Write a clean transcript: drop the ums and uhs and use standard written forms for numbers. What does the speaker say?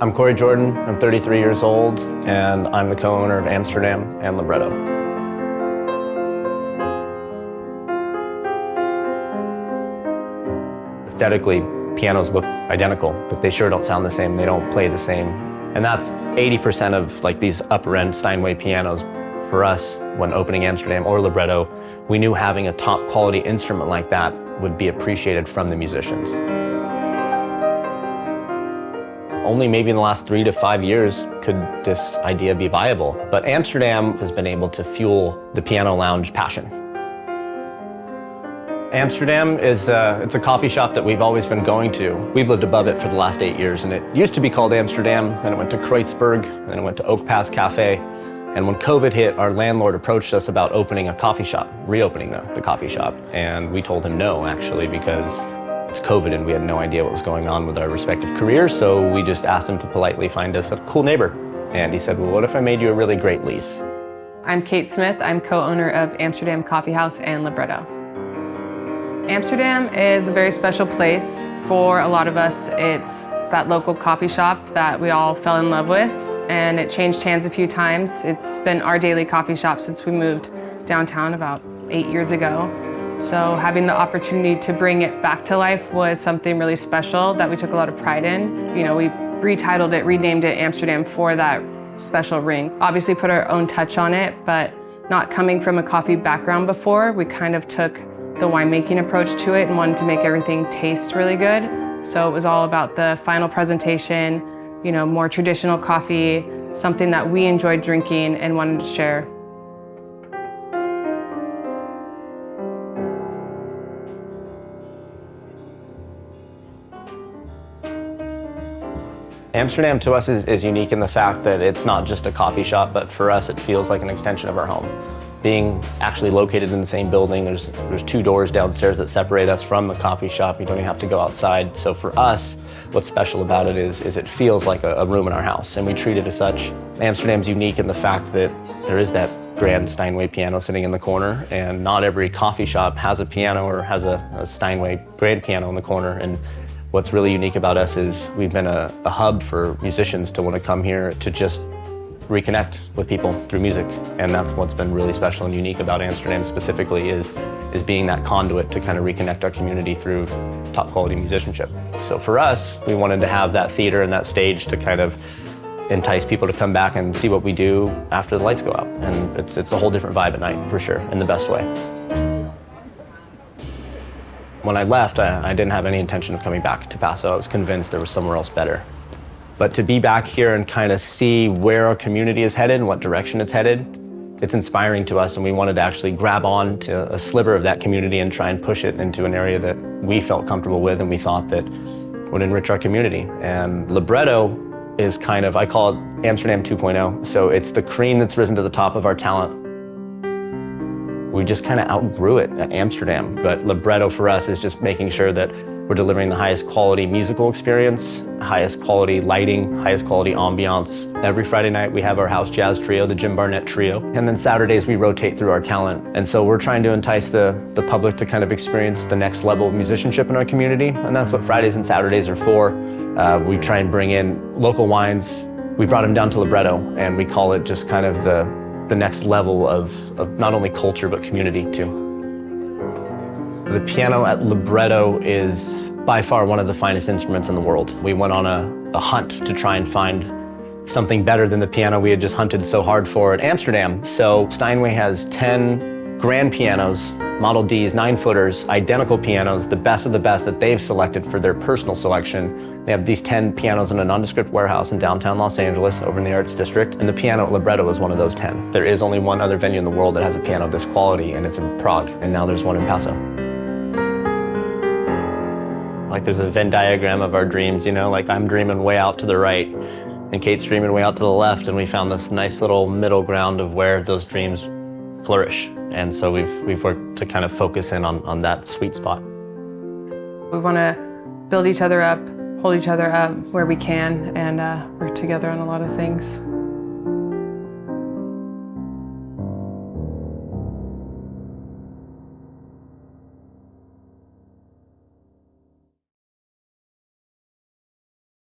I'm Corey Jordan, I'm 33 years old, and I'm the co-owner of AMSTRDM and Libretto. Aesthetically, pianos look identical, but they sure don't sound the same, they don't play the same. And that's 80% of these upper-end Steinway pianos. For us, when opening AMSTRDM or Libretto, we knew having a top quality instrument like that would be appreciated from the musicians. Only maybe in the last 3 to 5 years could this idea be viable. But AMSTRDM has been able to fuel the piano lounge passion. AMSTRDM is it's a coffee shop that we've always been going to. We've lived above it for the last 8 years, and it used to be called AMSTRDM, then it went to Kreutzberg, then it went to Oak Pass Cafe. And when COVID hit, our landlord approached us about opening a coffee shop, reopening the coffee shop. And we told him no, actually, because it's COVID and we had no idea what was going on with our respective careers. So we just asked him to politely find us a cool neighbor. And he said, well, what if I made you a really great lease? I'm Kate Smith. I'm co-owner of AMSTRDM Coffee House and Libretto. AMSTRDM is a very special place for a lot of us. It's that local coffee shop that we all fell in love with, and it changed hands a few times. It's been our daily coffee shop since we moved downtown about 8 years ago. So having the opportunity to bring it back to life was something really special that we took a lot of pride in. You know, we retitled it, renamed it AMSTRDM for that special ring. Obviously put our own touch on it, but not coming from a coffee background before, we kind of took the winemaking approach to it and wanted to make everything taste really good. So it was all about the final presentation, you know, more traditional coffee, something that we enjoyed drinking and wanted to share. AMSTRDM to us is unique in the fact that it's not just a coffee shop, but for us it feels like an extension of our home. Being actually located in the same building, there's 2 doors downstairs that separate us from the coffee shop. You don't even have to go outside. So for us, what's special about it is it feels like a room in our house, and we treat it as such. AMSTRDM's unique in the fact that there is that grand Steinway piano sitting in the corner, and not every coffee shop has a piano or has a Steinway grand piano in the corner. And what's really unique about us is we've been a hub for musicians to want to come here to just reconnect with people through music. And that's what's been really special and unique about AMSTRDM specifically is being that conduit to kind of reconnect our community through top quality musicianship. So for us, we wanted to have that theater and that stage to kind of entice people to come back and see what we do after the lights go out. And it's a whole different vibe at night, for sure, in the best way. When I left, I didn't have any intention of coming back to Paso. I was convinced there was somewhere else better. But to be back here and kind of see where our community is headed and what direction it's headed, it's inspiring to us, and we wanted to actually grab on to a sliver of that community and try and push it into an area that we felt comfortable with and we thought that would enrich our community. And Libretto is kind of, I call it AMSTRDM 2.0. So it's the cream that's risen to the top of our talent. We just kind of outgrew it at AMSTRDM, but Libretto for us is just making sure that we're delivering the highest quality musical experience, highest quality lighting, highest quality ambiance. Every Friday night we have our house jazz trio, the Jim Barnett Trio, and then Saturdays we rotate through our talent. And so we're trying to entice the public to kind of experience the next level of musicianship in our community, and that's what Fridays and Saturdays are for. We try and bring in local wines. We brought them down to Libretto, and we call it just kind of the next level of not only culture but community too. The piano at Libretto is by far one of the finest instruments in the world. We went on a hunt to try and find something better than the piano we had just hunted so hard for at AMSTRDM. So Steinway has 10 grand pianos, Model Ds, 9-footers, identical pianos, the best of the best that they've selected for their personal selection. They have these 10 pianos in a nondescript warehouse in downtown Los Angeles over in the Arts District, and the piano at Libretto is one of those 10. There is only one other venue in the world that has a piano of this quality, and it's in Prague, and now there's one in Paso. Like there's a Venn diagram of our dreams, you know, like I'm dreaming way out to the right and Kate's dreaming way out to the left, and we found this nice little middle ground of where those dreams flourish. And so we've worked to kind of focus in on that sweet spot. We want to build each other up, hold each other up where we can, and work together on a lot of things.